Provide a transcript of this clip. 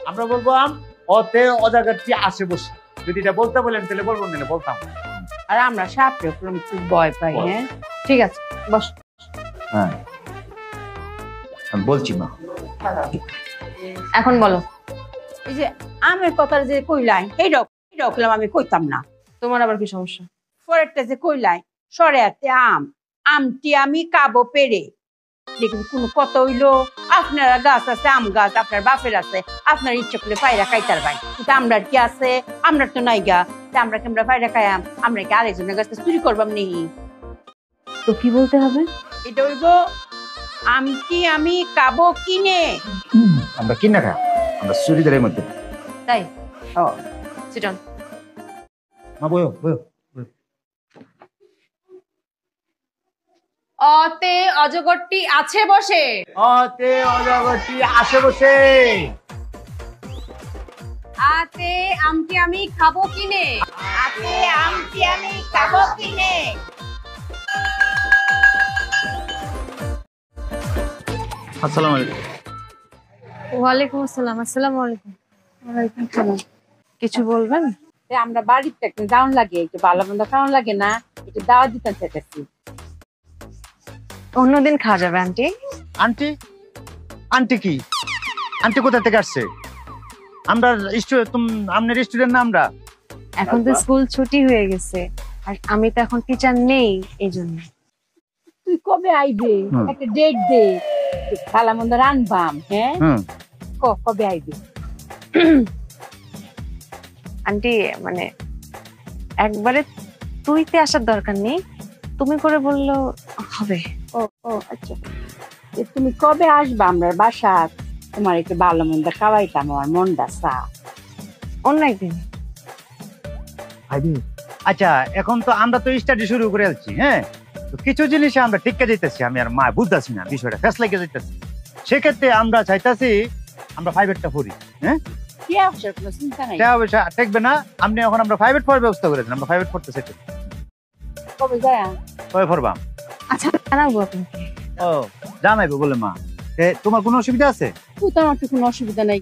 আমরা বলবো অতে অজাগরটি আসে বসে। যদি এটা বলতে বলেন তাহলে বলবো না, বলতাম। আর আমরা সাপে একটু ভয় পাই। হ্যাঁ ঠিক আছে, বস। হ্যাঁ আমি বলছি মা। এখন বলো। এই যে আমের কথা যে কইলাই এইটাও কইলাম আমি কইতাম না। তোমার আবার কি সমস্যা? পরেরটা যে কইলাই সরে আতে আমটি আমি কাবো পেরে, দেখুন কোন কত হইলো। আপনারা গাছ আছে, আম গাছ আপনার বাপের আছে, আপনার ইচ্ছা করলে পায়রা খাইতার ভাই, কিন্তু আমরার কি আছে? আমরার তো নাই গা, আমরা কেমরা পায়রা খাইয়াম? আমরা কি আরেকজনের গাছ চুরি করবাম নি? তো কি বলতে হবে? এটা হইব আমটি আমি কাবো কিনে। আমরা কিনা খা, আমরা চুরিদারের মধ্যে। তাই? ও সিট অন। মা বয়ো বয়ো। অতে অজগরটি আছে বসে। অতে অজাগরটি আসে বসে। আতে আমটি আমি খাবো কিনে। আতে আমটি আমি কাবো কিনে। আসসালামু আলাইকুম। ওয়ালাইকুম আসসালাম। আসসালামু আলাইকুম। ওয়ালাইকুম সালাম। কিছু বলবেন? আমরা বাড়িতে একটা দাউন লাগে, একটু ভালো মন্দ খাওয়ান লাগে না, একটু দাওয়াত দিতে চাইতেছি। অন্যদিন খাওয়া যাবে আন্টি। আন্টি? আন্টি কি? আন্টি কোথা থেকে আসছে? আমরা আপনার স্টুডেন্ট না আমরা? এখন তো স্কুল ছুটি হয়ে গেছে, আর আমি তো এখন টিচার নেই, এই জন্য। তুই কবে আইবে? একটা ডেট দে, ভালো মন্দ রানবাম। হ্যাঁ কবে আইবে? আন্টি মানে একবারে তুইতে আসার দরকার নেই, তুমি করে বললেও হবে। ও ও আচ্ছা, তুমি কবে আসবা আমরা বাসা? তোমার একটু ভালো মন্দ খাওয়াইতাম, আমার মনটা চা। অন্য একদিন। আচ্ছা এখন তো আমরা তো স্টাডি শুরু করে আছি। হ্যাঁ তো কিছু জিনিস আমরা টিকা যেতেছি, আমি আর মা বুঝতেছি না বিষয়টা, ফেস লাগে যেতেছি। সেক্ষেত্রে আমরা চাইতেছি আমরা প্রাইভেটটা পড়ি। হ্যাঁ কি অবসর, কোনো চিন্তা নাই। দেখবে না আপনি, এখন আমরা প্রাইভেট পড়ার ব্যবস্থা করেছেন, আমরা প্রাইভেট পড়তে চাইছি। কবে যায়? কবে পড়বাম? আচ্ছা জানাবো আপনাকে। ও জানাইবো বলে মা। তোমার কোনো অসুবিধা আছে? তুই তো আমার তো কোনো অসুবিধা নাই,